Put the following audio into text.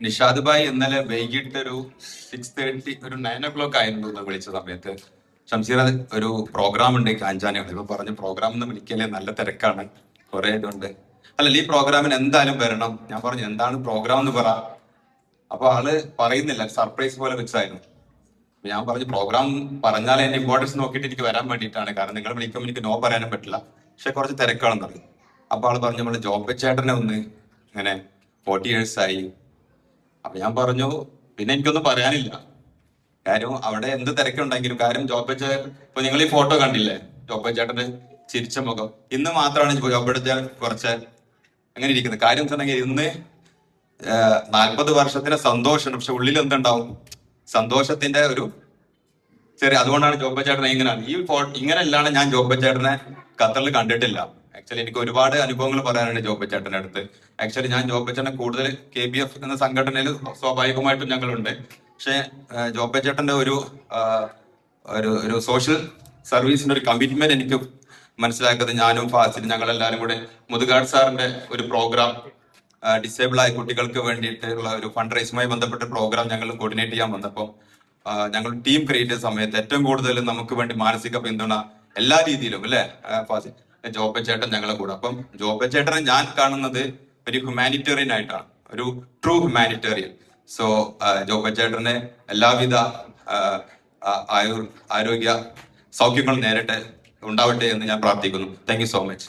നിഷാദ് ഭായ് ഇന്നലെ വൈകിട്ട് ഒരു 6:30 ഒരു 9 o'clock ആയിരുന്നു വിളിച്ച സമയത്ത് ഷംസീർ ഒരു പ്രോഗ്രാം ഉണ്ട് കാഞ്ചാനയാണ്. ഇപ്പൊ പറഞ്ഞു പ്രോഗ്രാം എന്ന് വിളിക്കലേ നല്ല തിരക്കാണ്, കുറെ ഇതുണ്ട്. അല്ല ഈ പ്രോഗ്രാമിന് എന്തായാലും വരണം. ഞാൻ പറഞ്ഞു എന്താണ് പ്രോഗ്രാം എന്ന് പറ. അപ്പൊ ആള് പറയുന്നില്ല, സർപ്രൈസ് പോലെ വെച്ചായിരുന്നു. ഞാൻ പറഞ്ഞു പ്രോഗ്രാം പറഞ്ഞാൽ എന്റെ ഇമ്പോർട്ടൻസ് നോക്കിയിട്ട് എനിക്ക് വരാൻ വേണ്ടിയിട്ടാണ്, കാരണം നിങ്ങൾ വിളിക്കുമ്പോൾ എനിക്ക് നോ പറയാനും പറ്റില്ല, പക്ഷെ കുറച്ച് തിരക്കാണെന്ന് പറയും. അപ്പൊ ആള് പറഞ്ഞു നമ്മള് ജോബ് ചേട്ടനെ ഒന്ന് ഇങ്ങനെ 40 years ആയി. അപ്പൊ ഞാൻ പറഞ്ഞു പിന്നെ എനിക്കൊന്നും പറയാനില്ല, കാര്യം അവിടെ എന്ത് തിരക്കുണ്ടെങ്കിലും. കാര്യം ജോബ് ചേട്ടൻ ഇപ്പൊ നിങ്ങൾ ഈ ഫോട്ടോ കണ്ടില്ലേ, ജോബ് ചേട്ടന്റെ ചിരിച്ച മുഖം. ഇന്ന് മാത്രമാണ് ജോബ് ചേട്ടൻ കുറച്ച് അങ്ങനെ ഇരിക്കുന്നത്. കാര്യം വെച്ചിട്ടുണ്ടെങ്കിൽ ഇന്ന് 40 വർഷത്തിന്റെ സന്തോഷമാണ്, പക്ഷെ ഉള്ളിൽ എന്തുണ്ടാവും, സന്തോഷത്തിന്റെ ഒരു ചെറിയ. അതുകൊണ്ടാണ് ജോബ് ചേട്ടനെ ഇങ്ങനെയാണ്. ഇങ്ങനെയല്ലാണ് ഞാൻ ജോബ് ചേട്ടനെ ഖത്തറിൽ കണ്ടിട്ടില്ല. ആക്ച്വലി എനിക്ക് ഒരുപാട് അനുഭവങ്ങൾ പറയാനുണ്ട് ജോബ് ചേട്ടന്റെ അടുത്ത്. ആക്ച്വലി ഞാൻ ജോബ് ചേട്ടനെ കൂടുതൽ KBF എന്ന സംഘടനയിൽ സ്വാഭാവികമായിട്ടും ഞങ്ങളുണ്ട്. പക്ഷെ ജോബ് ചേട്ടന്റെ ഒരു ഒരു സോഷ്യൽ സർവീസിന്റെ ഒരു കമ്മിറ്റ്മെന്റ് എനിക്ക് മനസ്സിലാക്കുന്നത്, ഞാനും ഫാസിലും ഞങ്ങളെല്ലാവരും കൂടെ മുതുകാട് സാറിന്റെ ഒരു പ്രോഗ്രാം, ഡിസേബിൾ ആയ കുട്ടികൾക്ക് വേണ്ടിയിട്ടുള്ള ഒരു ഫണ്ട് റൈസുമായി ബന്ധപ്പെട്ട പ്രോഗ്രാം ഞങ്ങൾ കോർഡിനേറ്റ് ചെയ്യാൻ വന്നപ്പോൾ ഞങ്ങൾ ടീം ക്രിയേറ്റ് ചെയ്ത സമയത്ത് ഏറ്റവും കൂടുതൽ നമുക്ക് വേണ്ടി മാനസിക പിന്തുണ എല്ലാ രീതിയിലും അല്ലെ ഫാസി ജോബ് ചേട്ടൻ ഞങ്ങളെ കൂടെ. അപ്പം ജോബ് ചേട്ടനെ ഞാൻ കാണുന്നത് ഒരു ഹ്യൂമാനിറ്റേറിയൻ ആയിട്ടാണ്, ഒരു ട്രൂ ഹ്യൂമാനിറ്റേറിയൻ. സോ ജോബ് ചേട്ടനെ എല്ലാവിധ ആരോഗ്യ സൗഖ്യങ്ങൾ നേരിട്ട് ഉണ്ടാവട്ടെ എന്ന് ഞാൻ പ്രാർത്ഥിക്കുന്നു. Thank you so much.